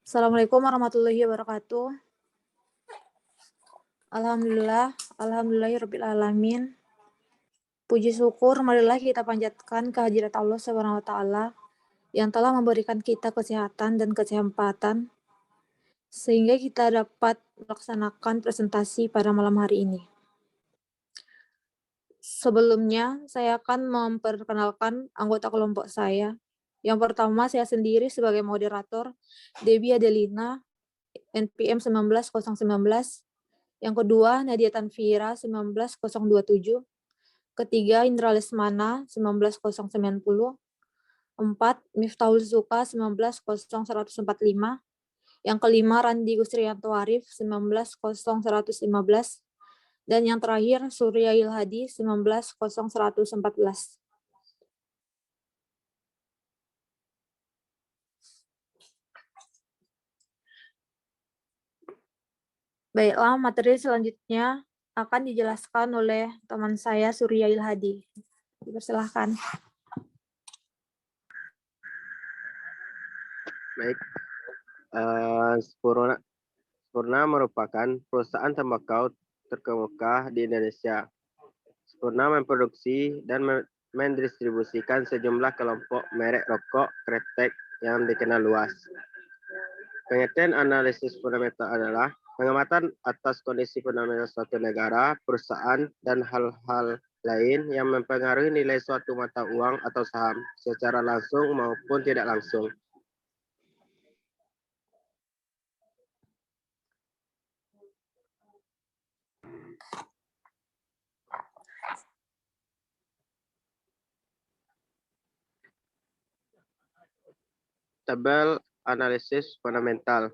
Assalamualaikum warahmatullahi wabarakatuh. Alhamdulillah, alhamdulillahirabbil alamin. Puji syukur marilah kita panjatkan kehadirat Allah Subhanahu wa taala yang telah memberikan kita kesehatan dan kesempatan sehingga kita dapat melaksanakan presentasi pada malam hari ini. Sebelumnya, saya akan memperkenalkan anggota kelompok saya. Yang pertama, saya sendiri sebagai moderator, Debbie Adelina, NPM 19019. Yang kedua, Nadia Tanfira 19027. Ketiga, Indra Lesmana 19090. 4, Miftahul Zuka 1900145. Yang kelima, Randi Gusrianto Arif 1900115. Dan yang terakhir, Surya Ilhadi 1900114. Baiklah, materi selanjutnya akan dijelaskan oleh teman saya Surya Ilhadi. Dipersilahkan. Baik, Spurna merupakan perusahaan tembakau terkemuka di Indonesia. Spurna memproduksi dan mendistribusikan sejumlah kelompok merek rokok kretek yang dikenal luas. Pengertian analisis fundamental adalah pengamatan atas kondisi fundamental suatu negara, perusahaan, dan hal-hal lain yang mempengaruhi nilai suatu mata uang atau saham secara langsung maupun tidak langsung. Tabel analisis fundamental.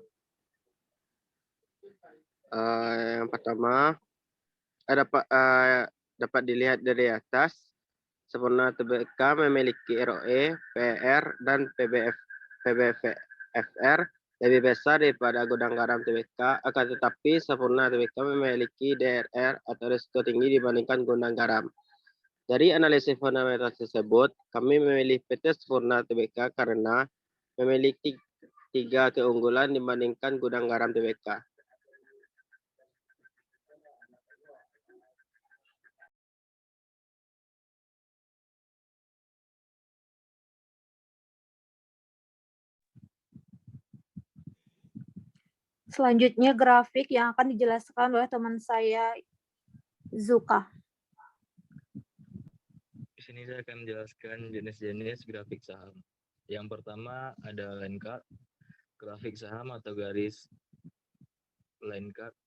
Yang pertama dapat dilihat dari atas. Sempurna TBK memiliki ROE, PR, dan PBFR lebih besar daripada gudang garam TBK, akan tetapi Sempurna TBK memiliki DRR atau risiko tinggi dibandingkan gudang garam. Dari analisis fundamental tersebut, kami memilih PT Sempurna TBK karena memiliki 3 keunggulan dibandingkan gudang garam TBK. Selanjutnya grafik yang akan dijelaskan oleh teman saya Zuka. Di sini saya akan menjelaskan jenis-jenis grafik saham. Yang pertama ada line chart. Grafik saham atau garis line chart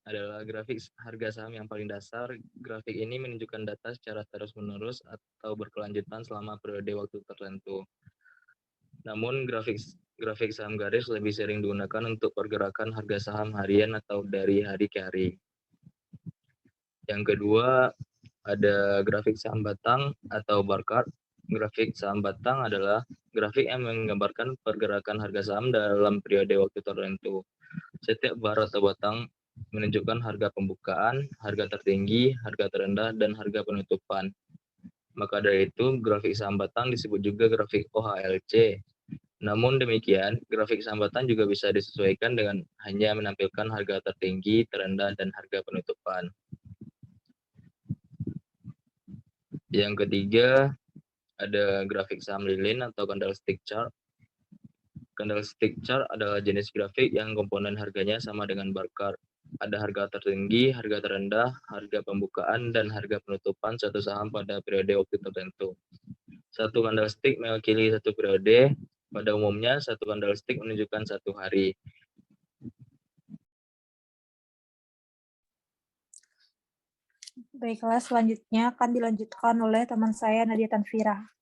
adalah grafik harga saham yang paling dasar. Grafik ini menunjukkan data secara terus-menerus atau berkelanjutan selama periode waktu tertentu. Namun grafik saham garis lebih sering digunakan untuk pergerakan harga saham harian atau dari hari ke hari. Yang kedua ada grafik saham batang atau bar chart. Grafik saham batang adalah grafik yang menggambarkan pergerakan harga saham dalam periode waktu tertentu. Setiap bar atau batang menunjukkan harga pembukaan, harga tertinggi, harga terendah, dan harga penutupan. Maka dari itu, grafik saham batang disebut juga grafik OHLC. Namun demikian, grafik saham batang juga bisa disesuaikan dengan hanya menampilkan harga tertinggi, terendah, dan harga penutupan. Yang ketiga, ada grafik saham lilin atau candlestick chart. Candlestick chart adalah jenis grafik yang komponen harganya sama dengan bar chart. Ada harga tertinggi, harga terendah, harga pembukaan, dan harga penutupan suatu saham pada periode waktu tertentu. Satu candlestick mewakili satu periode. Pada umumnya, satu candlestick menunjukkan satu hari. Baiklah, selanjutnya akan dilanjutkan oleh teman saya Nadia Tanfira.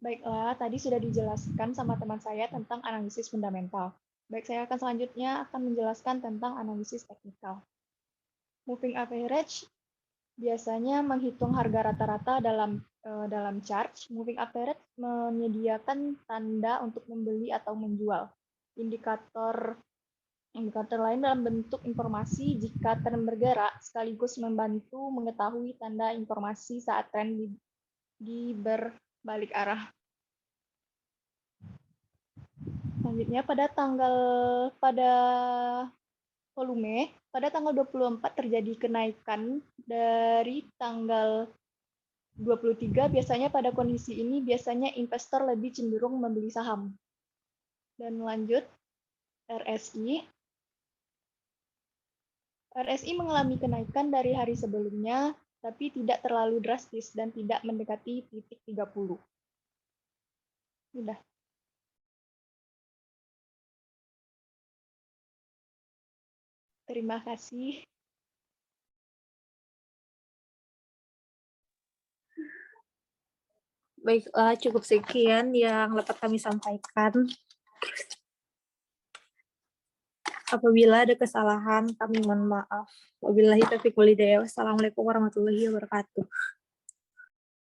Baiklah, tadi sudah dijelaskan sama teman saya tentang analisis fundamental. Baik, saya akan selanjutnya menjelaskan tentang analisis teknikal. Moving average biasanya menghitung harga rata-rata dalam chart. Moving average menyediakan tanda untuk membeli atau menjual. Indikator lain dalam bentuk informasi jika tren bergerak sekaligus membantu mengetahui tanda informasi saat tren di berbalik arah. Selanjutnya pada volume pada tanggal 24 terjadi kenaikan dari tanggal 23. Biasanya pada kondisi ini biasanya investor lebih cenderung membeli saham. Dan lanjut RSI. RSI mengalami kenaikan dari hari sebelumnya, tapi tidak terlalu drastis dan tidak mendekati titik 30. Udah. Terima kasih. Baiklah, cukup sekian yang dapat kami sampaikan. Apabila ada kesalahan, kami mohon maaf. Wabillahi taufiq wal hidayah. Wassalamualaikum warahmatullahi wabarakatuh.